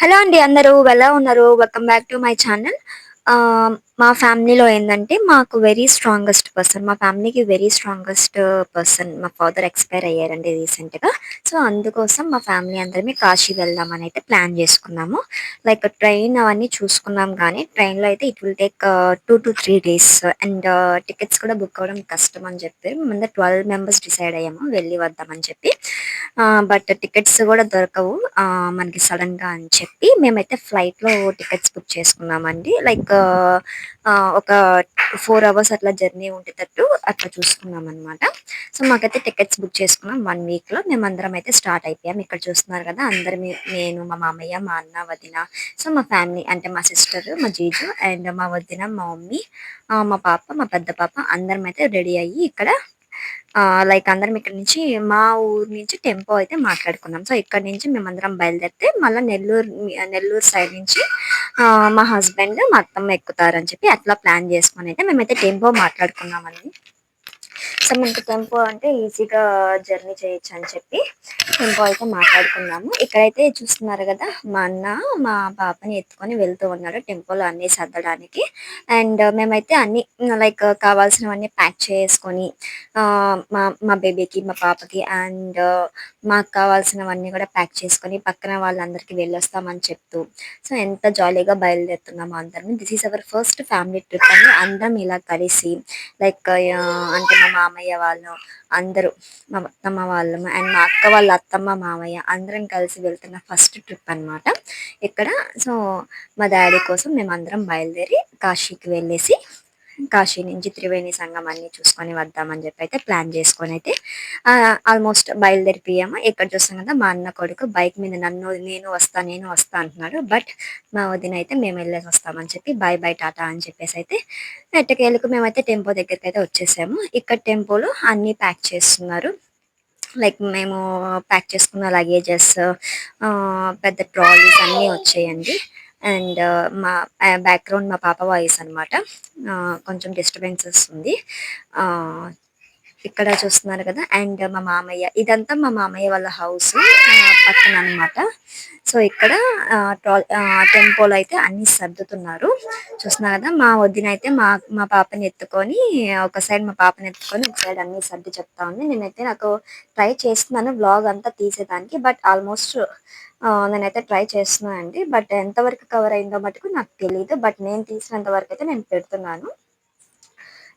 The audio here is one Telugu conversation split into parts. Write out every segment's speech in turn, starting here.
హలో అండి అందరూ ఎలా ఉన్నారు? Welcome back to my channel. మా ఫ్యామిలీలో ఏందంటే మాకు వెరీ స్ట్రాంగెస్ట్ పర్సన్ మా ఫ్యామిలీకి వెరీ స్ట్రాంగెస్ట్ పర్సన్ మా ఫాదర్ ఎక్స్‌పైర్ అయ్యారండి రీసెంట్‌గా. సో, అందుకోసం మా ఫ్యామిలీ అందరమే కాశీ వెళ్దామని అయితే ప్లాన్ చేసుకున్నాము. లైక్ ట్రైన్ అవన్నీ చూసుకున్నాం గానీ, ట్రైన్‌లో అయితే it will take 2-3 days and tickets కూడా బుక్ అవ్వడం కష్టం అని చెప్పి మేమందరం 12 మెంబర్స్ డిసైడ్ అయ్యాము వెళ్లి వద్దామని చెప్పి. బట్ టికెట్స్ గూడా దొరకవు మనకి సడెన్‌గా అని చెప్పి మేమైతే ఫ్లైట్‌లో టికెట్స్ బుక్ చేసుకున్నామండి. లైక్ ఒక 4 అవర్స్ అట్లా జర్నీ ఉండేటట్టు అట్లా చూసుకున్నామనమాట. సో, మాకైతే టికెట్స్ బుక్ చేసుకున్నాం 1 వీక్‌లో. మేమందరం అయితే స్టార్ట్ అయిపోయాం. ఇక్కడ చూస్తున్నారు గదా! నేను, మా మామయ్య, మా అన్న, వదిన, సో, మా ఫ్యామిలీ అంటే మా సిస్టర్, మా జీజు అండ్ మా వదిన, మా మమ్మీ, మా పాప, మా పెద్ద పాప అందరమైతే రెడీ అయ్యి ఇక్కడ లైక్ అందరం ఇక్కడి నుంచి మా ఊరు నుంచి టెంపో అయితే మాట్లాడుకున్నాం. సో, ఇక్కడి నుంచి మేమందరం బయలుదేరితే మళ్ళా నెల్లూరు సైడ్ నుంచి మా హస్బెండ్, మా అత్తమ్మ ఎక్కుతారని చెప్పి అట్లా ప్లాన్ చేసుకొనైతే మేమైతే టెంపో మాట్లాడుకున్నామండి. సో, మనకి టెంపో అంటే ఈజీగా జర్నీ చేయొచ్చని చెప్పి టెంపో అయితే మాట్లాడుకున్నాము. ఇక్కడైతే చూస్తున్నారు గదా! మా అన్న మా పాపని ఎత్తుకొని వెళ్తూ ఉన్నాడు టెంపోలో అన్నీ సర్దడానికి. అండ్ మేమైతే అన్నీ లైక్ కావాల్సినవన్నీ ప్యాక్ చేసుకొని మా మా బేబీకి, మా పాపకి అండ్ మాకు కావాల్సినవన్నీ గూడా ప్యాక్ చేసుకొని పక్కన వాళ్ళందరికీ వెళ్ళొస్తామని చెప్తూ సో, ఎంత జాలీగా బయలుదేరుతున్నామో అందరం. This is our first family trip అని అందరం ఇలా కలిసి లైక్ అంటే మా మామయ్య వాళ్ళు అందరూ మా అత్తమ్మ వాళ్ళు అండ్ మా అక్క వాళ్ళ అత్తమ్మ, మామయ్య అందరం కలిసి వెళ్తున్న ఫస్ట్ ట్రిప్ అనమాట. ఇక్కడ సో, మా డ్యాడీ కోసం మేమందరం బయలుదేరి కాశీకి వెళ్ళేసి కాశీ నుంచి త్రివేణి సంగమం అన్నీ చూసుకొని వద్దామని చెప్పి అయితే ప్లాన్ చేసుకొనైతే ఆల్మోస్ట్ బయలుదేరిపోయాము. ఇక్కడ చూస్తాం కదా! మా అన్న కొడుకు బైక్ మీద నేను వస్తా అంటున్నాడు. బట్ మా వదిన అయితే మేము వెళ్ళేసి వస్తామని చెప్పి బాయ్ బాయ్ టాటా అని చెప్పేసైతే ఎట్టకేలకు మేమైతే టెంపో దగ్గరికైతే వచ్చేసాము. ఇక్కడ టెంపోలో అన్నీ ప్యాక్ చేస్తున్నారు. లైక్ మేము ప్యాక్ చేసుకున్న లగేజెస్ పెద్ద ట్రాలీస్ అన్నీ వచ్చాయండి. అండ్ మా బ్యాక్‌గ్రౌండ్ మా పాప వాయిస్ అనమాట. కొంచెం డిస్టర్బెన్సెస్ ఉంది. ఆహ్, ఇక్కడ చూస్తున్నారు కదా! అండ్ మా మామయ్య ఇదంతా మా మామయ్య వాళ్ళ హౌసు పక్కననమాట. సో, ఇక్కడ టెంపోలో అయితే అన్నీ సర్దుతున్నారు. చూస్తున్నారు కదా! మా వదినైతే మా పాపని ఎత్తుకొని ఒక సైడ్ మా పాపని ఎత్తుకొని, ఒక సైడ్ అన్నీ సర్ది చెప్తా ఉంది. నాకు ట్రై చేస్తున్నాను వ్లాగ్ అంతా తీసేదానికి. బట్ ఆల్మోస్ట్ నేనైతే ట్రై చేస్తున్నా అండి. బట్ ఎంతవరకు కవర్ అయిందో మటుకు నాకు తెలీదు. బట్ నేను తీసినంత వరకైతే నేను పెడుతున్నాను.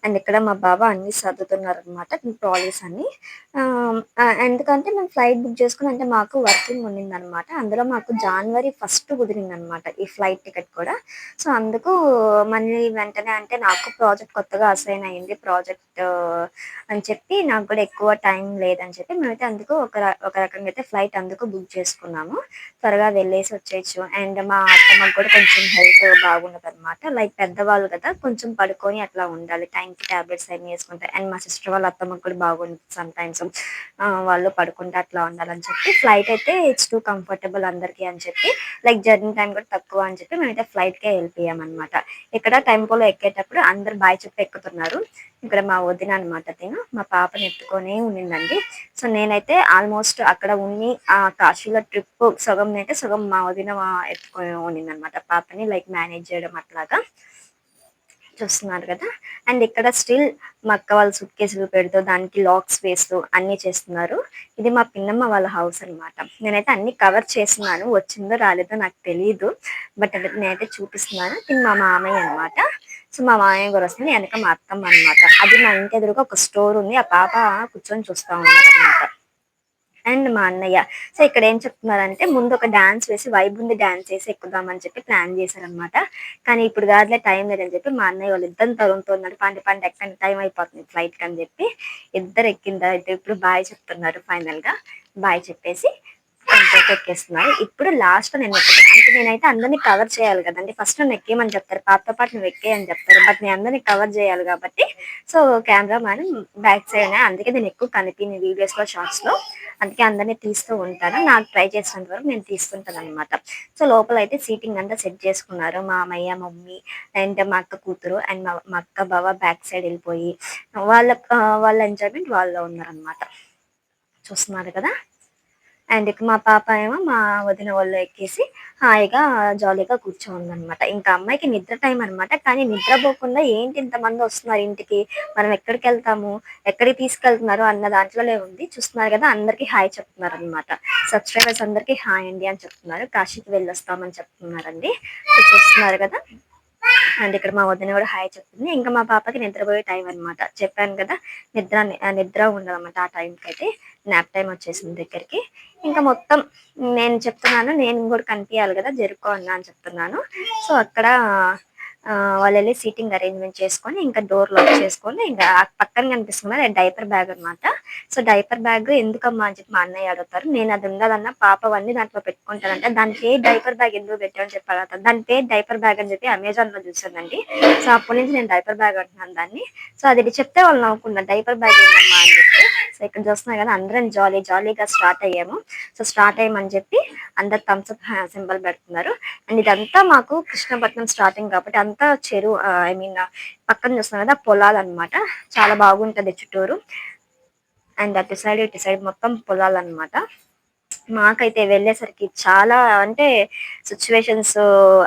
అండ్ ఇక్కడ మా బావ అన్నీ సర్దుతున్నారనమాట ట్రాలీస్ అన్నీ. ఎందుకంటే మేము ఫ్లైట్ బుక్ చేసుకుని అంటే మాకు వర్కింగ్ ఉండిందనమాట. అందులో మాకు జాన్వరి ఫస్ట్ కుదిరిందనమాట ఈ ఫ్లైట్ టికెట్ కూడా. సో, అందుకు మళ్ళీ వెంటనే అంటే నాకు ప్రాజెక్ట్ కొత్తగా అసైన్ అయింది. ప్రాజెక్ట్ అని చెప్పి నాకు కూడా ఎక్కువ టైం లేదని చెప్పి మేమైతే అందుకు ఒక రకంగా అయితే ఫ్లైట్ అందుకు బుక్ చేసుకున్నాము. త్వరగా వెళ్ళేసి వచ్చేయొచ్చు. అండ్ మా అత్తమ్మకి కూడా కొంచెం హెల్త్ బాగుండదనమాట. లైక్ పెద్దవాళ్ళు కదా! కొంచెం పడుకొని అట్లా ఉండాలి. టైంకి టాబ్లెట్స్ అన్నీ యేసుకుంటారు. అండ్ మా సిస్టర్ వాళ్ళ అత్తమ్మకి కూడా బాగుండదు సమ్‌టైమ్స్. వాళ్ళు పడుకుంటే అట్లా ఉండాలని చెప్పి ఫ్లైట్ అయితే ఇట్స్ టూ కంఫర్టబుల్ అందరికీ అని చెప్పి లైక్ జర్నీ టైమ్ కూడా తక్కువ అని చెప్పి మేమైతే ఫ్లైట్‌కే వెళ్ళిపోయామనమాట. ఇక్కడ టెంపోలో ఎక్కేటప్పుడు అందరూ బాయ్ చెప్పి ఎక్కుతున్నారు. ఇక్కడ మా వదిన అనమాట తిను. మా పాపని ఎత్తుకొనే ఉండిందండి. సో, నేనైతే ఆల్మోస్ట్ అక్కడ ఉండి కాశీలో ట్రిప్ సగంనైతే సగం మా వదిన ఎత్తుకొని ఉండిందనమాట పాపని లైక్ మేనేజ్ చేయడం అట్లాగా. చూస్తున్నారు కదా! అండ్ ఇక్కడ స్టిల్ మా అక్క వాళ్ళు సూట్‌కేసులు పెడుతూ, దానికి లాక్స్ వేస్తూ అన్నీ చేస్తున్నారు. ఇది మా పిన్నమ్మ వాళ్ళ హౌస్ అనమాట. నేనైతే అన్నీ కవర్ చేస్తున్నాను. వచ్చిందో రాలేదో నాకు తెలీదు. బట్ అది నేనైతే చూపిస్తున్నాను. తిను మా మామయ్య అనమాట. సో, మా మామయ్య గారొస్తే ఎనక మా అత్తమ్మ అనమాట. అది మా ఇంటి ఎదురుగా ఒక స్టోర్ ఉంది. ఆ పాప కూర్చొని చూస్తా ఉన్నారనమాట. అండ్ మా అన్నయ్య. సో, ఇక్కడేం చెప్తున్నారంటే ముందు ఒక డాన్స్ వేసి వైబుంది డాన్స్ ఏసి ఎక్కుదామని చెప్పి ప్లాన్ చేశారనమాట. కానీ ఇప్పుడు కాదులే టైం లేదని చెప్పి మా అన్నయ్య వాళ్ళిద్దరిని తరుముతున్నారు. పండి పండి ఎక్కండి టైం అయిపోతుంది ఫ్లైట్‌కని చెప్పి. ఇద్దరు ఎక్కిన తర్వాత ఇప్పుడు బాయ్ చెప్తున్నారు ఫైనల్‌గా. బాయ్ చెప్పేసి టెంపోకి ఎక్కేస్తున్నారు. ఇప్పుడు లాస్ట్‌లో నేను ఎక్కుతాను. అంటే నేనైతే అందరిని కవర్ చేయాలి కదండీ! ఫస్ట్ నన్ను ఎక్కేయమని చెప్తారు. పాపతో పాటు నువ్వు ఎక్కేయి అని చెప్తారు. బట్ నేను అందరిని కవర్ చేయాలి కాబట్టి సో, కెమెరామాన్ బ్యాక్ సైడే అందుకే నేను ఎక్కువ కనిపియను వీడియోస్‌లో, షార్ట్స్‌లో. అందుకే అందరిని తీస్తూ ఉంటాను. నాకు ట్రై చేసినంత వరకు నేను తీస్తుంటాననమాట. సో, లోపలైతే సీటింగ్ అంతా సెట్ చేసుకున్నారు. మామయ్య, మమ్మీ అండ్ మా అక్క కూతురు అండ్ మా అక్క, బావ బ్యాక్ సైడ్ ఎళ్ళిపోయి వాళ్ళ ఎంజాయ్‌మెంట్ వాళ్ళలో ఉన్నారనమాట. చూస్తున్నారు కదా! అండ్ ఇక మా పాప ఏమో మా వదిన ఒళ్ళో ఎక్కేసి హాయిగా జాలీగా కూర్చోనుందనమాట. ఇంకా అమ్మాయికి నిద్ర టైమ్ అనమాట. కానీ నిద్రపోకుండా ఏంటి ఇంతమంది వస్తున్నారు ఇంటికి, మనం ఎక్కడికెళ్తాము, ఎక్కడికి తీసుకెళ్తున్నారు అన్న దాంట్లోనే ఉంది. చూస్తున్నారు కదా! అందరికి హాయ్ చెప్తున్నారనమాట. సబ్స్క్రైబర్స్ అందరికి హాయ్ అండి అని చెప్తున్నారు. కాశీకి వెళ్ళొస్తామని చెప్తున్నారండి. సో, చూస్తున్నారు కదా! అండ్ ఇక్కడ మా వదిన కూడా హాయ్ చెప్తుంది. ఇంకా మా పాపకి నిద్రపోయే టైం అనమాట. చెప్పాను కదా! నిద్ర ఉండదనమాట ఆ టైంకయితే. న్యాప్ టైమ్ వచ్చేసింది దగ్గరికి. ఇంకా మొత్తం నేను చెప్తున్నాను, నేను కూడా కనిపియాలి కదా! జరుక్కో అన్నా అని చెప్తున్నాను. సో, అక్కడ వాళ్ళెళ్లి సీటింగ్ అరేంజ్‌మెంట్ చేసుకొని, ఇంకా డోర్ లాక్ చేసుకొని, ఇంకా పక్కన కనిపిస్తుంది కదా! డైపర్ బ్యాగ్ అనమాట. సో, డైపర్ బ్యాగ్ ఎందుకమ్మా అని చెప్పి మా అన్నయ్య అడుగుతారు. నేనది ఉండదన్న పాపవన్నీ దాంట్లో పెట్టుకుంటానంటే, దాని పేరు డైపర్ బ్యాగ్ ఎందుకు పెట్టావు అని చెప్పి అడుగుతాను. దాని పేరు డైపర్ బ్యాగ్ అని చెప్పి అమెజాన్‌లో చూసానండి. సో, అప్పటి నుంచి నేను డైపర్ బ్యాగ్ అంటున్నాను దాన్ని. సో, అది చెప్తే వాళ్ళు నవ్వుకున్నారు. డైపర్ బ్యాగ్ ఏంటమ్మా అని చెప్పి. సో, ఇక్కడ చూస్తున్నారు కదా! అందరం జాలీగా స్టార్ట్ అయ్యాము. సో, స్టార్ట్ అయ్యామని చెప్పి అందరు థమ్స్ అప్ సింబల్ పెడుతున్నారు. అండ్ ఇదంతా మాకు కృష్ణపట్నం స్టార్టింగ్ కాబట్టి అంతా చెరువు ఐ మీన్ పక్కన చూస్తున్నారు కదా! పొలాలన్నమాట. చాలా బాగుంటది చుట్టూరు. అండ్ అటు సైడ్, ఇటు సైడ్ మొత్తం పొలాలన్నమాట. మాకైతే వెళ్ళేసరికి చాలా అంటే సిట్యుయేషన్స్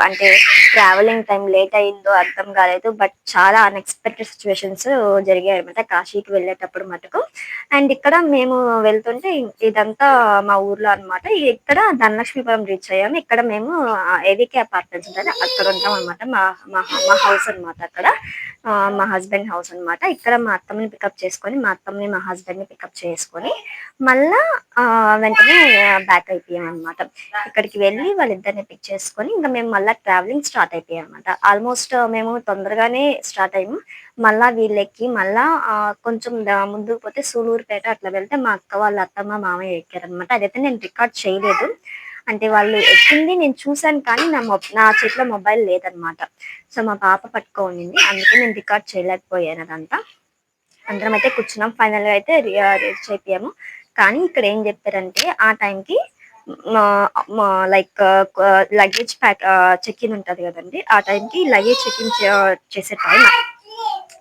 అంటే ట్రావెలింగ్ టైం లేట్ అయిందో అర్థం కాలేదు. బట్ చాలా అన్‌ఎక్స్‌పెక్టెడ్ సిట్యుయేషన్స్ జరిగాయన్నమాట కాశీకి వెళ్ళేటప్పుడు మటుకు. అండ్ ఇక్కడ మేము వెళ్తుంటే ఇదంతా మా ఊర్లో అన్నమాట. ఇక్కడ ధనలక్ష్మీపురం రీచ్ అయ్యాము. ఇక్కడ మేము ఏవికే అపార్ట్మెంట్స్ ఉంటది అక్కడ ఉంటామన్నమాట. మా మా మా హౌస్ అన్నమాట అక్కడ. మా హస్బెండ్ హౌస్ అన్నమాట. ఇక్కడ మా అత్తమ్మని పికప్ చేసుకొని, మా అత్తమ్మని, మా హస్బెండ్‌ని పికప్ చేసుకొని మళ్ళా వెంటనే బ్యాక్ అయిపోయామనమాట. ఇక్కడికి వెళ్ళి వాళ్ళిద్దరిని పిక్ చేసుకొని, ఇంక మేము మళ్ళా ట్రావెలింగ్ స్టార్ట్ అయిపోయామనమాట. ఆల్మోస్ట్ మేము తొందరగానే స్టార్ట్ అయ్యాము. మళ్ళా వీళ్ళెక్కి మళ్ళా కొంచెం ముందుకు పోతే సూళూరుపేట అట్లా వెళ్తే మా అక్క వాళ్ళ అత్తమ్మ, మామయ్య ఎక్కారనమాట. అదైతే నేను రికార్డ్ చేయలేదు. అంటే వాళ్ళు ఎక్కింది నేను చూసాను కానీ నా చేతిలో మొబైల్ లేదనమాట. సో, మా పాప పట్టుకోనుంది. అందుకే నేను రికార్డ్ చేయలేకపోయాను అదంతా. అందరమైతే కూర్చున్నాం. ఫైనల్‌గా అయితే రీచ్ అయిపోయాము. కానీ ఇక్కడ ఏం జెప్పారంటే ఆ టైంకి మా మా లైక్ లగేజ్ చెక్ ఇన్ ఉంటది గదండీ! ఆ టైంకి లగేజ్ చెక్ ఇన్ చేసే టైం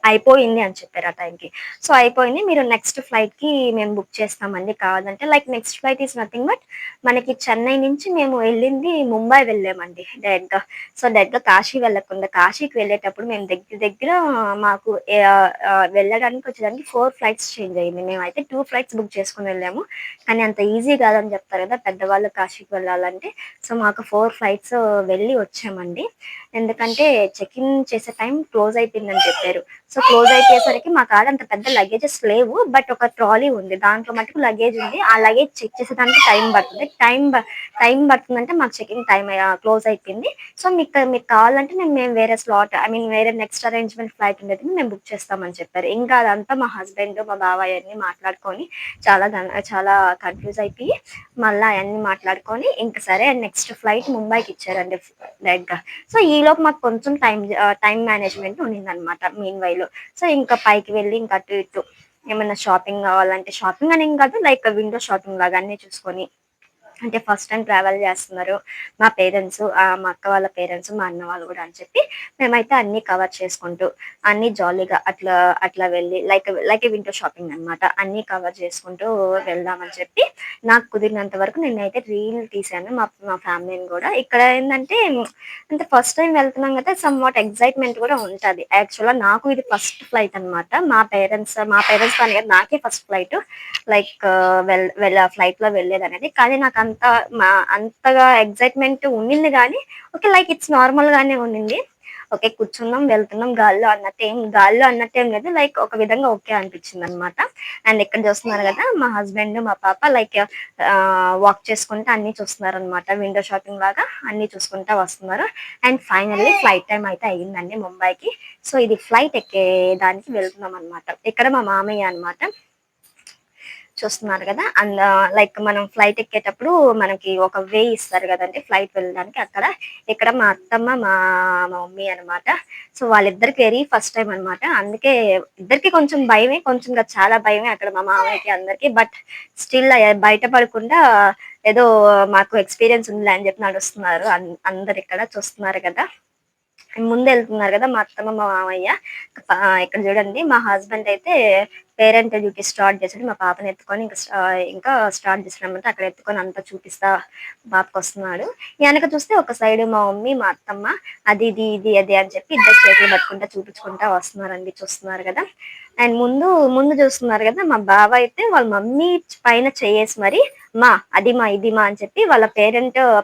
అయిపోయింది అని చెప్పారు ఆ టైంకి. సో, అయిపోయింది. మీరు నెక్స్ట్ ఫ్లైట్‌కి మేము బుక్ చేస్తామండి కావాలంటే. Like next flight is nothing but మనకి చెన్నై నుంచి మేము వెళ్ళింది ముంబై వెళ్ళామండి డైరెక్ట్‌గా. సో, డైరెక్ట్‌గా కాశీ వెళ్ళకుండా కాశీకి వెళ్ళేటప్పుడు మేము దగ్గర దగ్గర మాకు వెళ్ళడానికి వచ్చేదానికి 4 ఫ్లైట్స్ చేంజ్ అయింది. మేమైతే 2 ఫ్లైట్స్ బుక్ చేసుకొని వెళ్ళాము. కానీ అంత ఈజీ కాదని చెప్తారు కదా! పెద్దవాళ్ళు కాశీకి వెళ్ళాలంటే. సో, మాకు 4 ఫ్లైట్స్ వెళ్ళి వచ్చామండి. ఎందుకంటే చెక్ ఇన్ చేసే టైం క్లోజ్ అయిపోయిందని చెప్పారు. సో, క్లోజ్ అయిపోయేసరికి మా కాడ అంత పెద్ద లగేజెస్ లేవు. బట్ ఒక ట్రాలీ ఉంది. దాంట్లో మటుకు లగేజ్ ఉంది. ఆ లగేజ్ చెక్ చేసేదానికి టైం పడుతుంది. టైం పడుతుందంటే మాకు చెకింగ్ టైం క్లోజ్ అయిపోయింది. సో, మీకు కావాలంటే మేము వేరే స్లాట్ ఐ మీన్ వేరే నెక్స్ట్ అరేంజ్‌మెంట్ ఫ్లైట్ ఉండేది మేము బుక్ చేస్తామని చెప్పారు. ఇంకా అదంతా మా హస్బెండ్, మా బాబాయ్ అన్ని మాట్లాడుకొని చాలా కన్‌ఫ్యూజ్ అయిపోయి మళ్ళా అయన్నీ మాట్లాడుకొని ఇంక సరే నెక్స్ట్ ఫ్లైట్ ముంబైకి ఇచ్చారండి డైరెక్ట్‌గా. సో, ఈలోపు మాకు కొంచెం టైమ్ మేనేజ్‌మెంట్ ఉండిందనమాట మీన్ వైల్. సో, ఇంకా పైకి వెళ్ళి ఇంక అటు ఇటు ఏమన్నా షాపింగ్ గావాలంటే షాపింగ్ అనేం కాదు లైక్ విండో షాపింగ్ లాగా అన్నీ చూసుకొని అంటే ఫస్ట్ టైమ్ ట్రావెల్ చేస్తున్నారు. మా పేరెంట్స్ మా అక్క వాళ్ళ పేరెంట్స్, మా అన్న వాళ్ళు గూడా అని చెప్పి మేమైతే అన్నీ కవర్ చేసుకుంటూ, అన్నీ జాలీగా అట్లా వెళ్ళి లైక్ విండో షాపింగ్ అనమాట. అన్నీ కవర్ చేసుకుంటూ వెళ్దామని చెప్పి నాకు కుదిరినంత వరకు నేనైతే రీల్ తీశాను. మా ఫ్యామిలీని గూడా. ఇక్కడ ఏందంటే అంటే ఫస్ట్ టైమ్ వెళ్తున్నాం గదా! సమ్‌వాట్ ఎక్సైట్‌మెంట్ గూడా ఉంటది. యాక్చువల్‌గా నాకు ఇది ఫస్ట్ ఫ్లైట్ అనమాట. మా పేరెంట్స్‌తో అని గాదు నాకే ఫస్ట్ ఫ్లైట్. లైక్ ఫ్లైట్‌లో వెళ్ళేదనేది. కానీ అంతగా ఎక్సైట్‌మెంట్ ఉండింది గానీ, ఓకే. లైక్ ఇట్స్ నార్మల్ గానే ఉండింది. ఓకే. కూర్చున్నాం, వెళ్తున్నాం గాల్లో అన్నట్టేం లేదు. లైక్ ఒక విధంగా ఓకే అనిపించిందనమాట. అండ్ ఇక్కడ చూస్తున్నారు గదా! మా హస్బెండ్, మా పాప లైక్ వాక్ చేసుకుంటా అన్నీ చూస్తున్నారనమాట. విండో షాపింగ్ లాగా అన్నీ చూసుకుంటా వస్తున్నారు. అండ్ ఫైనల్లీ ఫ్లైట్ టైమ్ అయితే అయిందండి ముంబైకి. సో, ఇది ఫ్లైట్ ఎక్కే దానికి వెళ్తున్నామనమాట. ఇక్కడ మా మామయ్య అనమాట. చూస్తున్నారు గదా! లైక్ మనం ఫ్లైట్ ఎక్కేటప్పుడు మనకి ఒక వే ఇస్తారు గదండీ! ఫ్లైట్ వెళ్ళడానికి అక్కడ. ఇక్కడ మా అత్తమ్మ, మా మమ్మీ అనమాట. సో, వాళ్ళిద్దరికి ఫస్ట్ టైమ్ అనమాట. అందుకే ఇద్దరికీ కొంచెం భయమే, కొంచెం కాదు చాలా భయమే అక్కడ మా మామయ్యకి అందరికి. బట్ స్టిల్ బయట పడకుండా ఏదో మాకు ఎక్స్‌పీరియన్స్ ఉందిలే అని జెప్పి నడుస్తున్నారు. అందరిక్కడ చూస్తున్నారు గదా! ముందెళ్తున్నారు గదా! మా అత్తమ్మ, మా మామయ్య. ఇక్కడ చూడండి మా హస్బెండ్ అయితే పేరెంట్ డ్యూటీ స్టార్ట్ చేసాడు. మా పాపని ఎత్తుకొని ఇంకా స్టార్ట్ చేసాడనమాట. అక్కడ ఎత్తుకొని అంతా చూపిస్తా పాపకొస్తున్నాడు. ఎనక చూస్తే ఒక సైడ్ మా మమ్మీ, మా అత్తమ్మ అది ఇది, ఇది అది అని చెప్పి ఇద్దరు చేతులు పట్టుకుంటా చూపించుకుంటా వస్తున్నారండి. చూస్తున్నారు గదా! అండ్ ముందు చూస్తున్నారు గదా! మా బావ అయితే వాళ్ళ మమ్మీ పైన చెయ్యేసి మరి, అది ఇది అని చెప్పి వాళ్ళ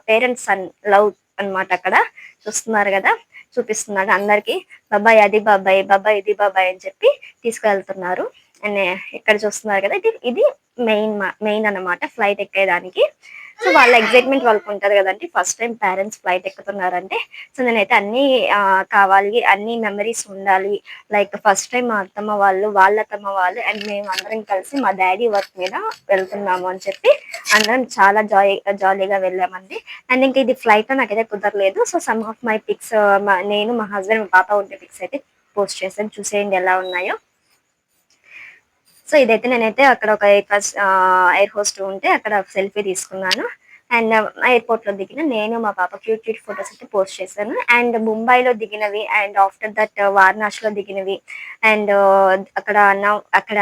పేరెంట్స్ లవ్ అన్నమాట అక్కడ. చూస్తున్నారు గదా! చూపిస్తున్నాడు అందరికి. బాబాయ్ అది బాబాయ్, బాబాయ్ ఇది బాబాయ్ అని చెప్పి తీసుకెళ్తున్నారు. అండ్ ఇక్కడ చూస్తున్నారు కదా! ఇది మెయిన్ అన్నమాట ఫ్లైట్ ఎక్కేదానికి. సో, వాళ్ళ ఎక్సైట్‌మెంట్ వాళ్ళకుంటది గదండీ! ఫస్ట్ టైమ్ పేరెంట్స్ ఫ్లైట్ ఎక్కుతున్నారంటే. సో, నేనైతే అన్నీ కావాలి, అన్ని మెమోరీస్ ఉండాలి. లైక్ ఫస్ట్ టైమ్ మా అత్తమ్మ వాళ్ళు, వాళ్ళ అత్తమ్మ వాళ్ళు అండ్ మేమందరం కలిసి మా డ్యాడీ వర్క్ మీద వెళ్తున్నాము అని చెప్పి అందరం చాలా జాలీగా వెళ్ళామండి. అండ్ ఇంక ఇది ఫ్లైట్‌లో నాకైతే కుదరలేదు. So, some of my pics నేను, మా హస్బెండ్, మా పాప ఉండే పిక్స్ అయితే పోస్ట్ చేశాను. చూసేయండి ఎలా ఉన్నాయో. సో, ఇదైతే నేనైతే అక్కడ ఒక ఎయిర్ హోస్ట్ ఉంటే అక్కడ సెల్ఫీ తీసుకున్నాను. అండ్ ఎయిర్‌పోర్ట్‌లో దిగిన నేను, మా పాప క్యూట్ ఫోటోస్ అయితే పోస్ట్ చేశాను. అండ్ ముంబైలో దిగినవి అండ్ ఆఫ్టర్ దట్ వారణాసిలో దిగినవి అండ్ అక్కడ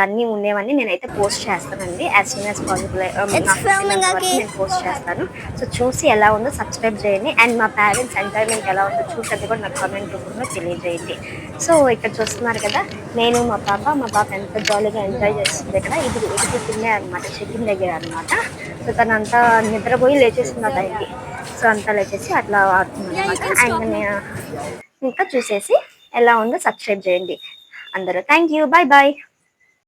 అన్నీ ఉండేవన్నీ నేనైతే పోస్ట్ చేస్తానండి. యాస్ సూన్ యాస్ పాసిబుల్ నాకు వీలైనంత వరకు నేను పోస్ట్ చేస్తాను. సో, చూసి ఎలా ఉందో సబ్స్క్రైబ్ చేయండి. అండ్ మా పేరెంట్స్ ఎంజాయ్‌మెంట్ ఎలా ఉందో చూసి అది కూడా నాకు కామెంట్ రూపంలో తెలియజేయండి. సో, ఇక్కడ చూస్తున్నారు కదా! నేను, మా పాప ఎంత జాలీగా ఎంజాయ్ చేస్తుంది ఇక్కడ. ఇది టిఫినే అనమాట. చెకిన్ దగ్గర అనమాట. సో, తనంతా నిద్రపోయి లేచేసింది ఆ టైంకి. సో, అంతా లేచేసి అట్లా ఆడుతుందనమాట. అండ్ ఇంకా చూసేసి ఎలా ఉందో సబ్స్క్రైబ్ చేయండి అందరూ. Thank you. Bye bye.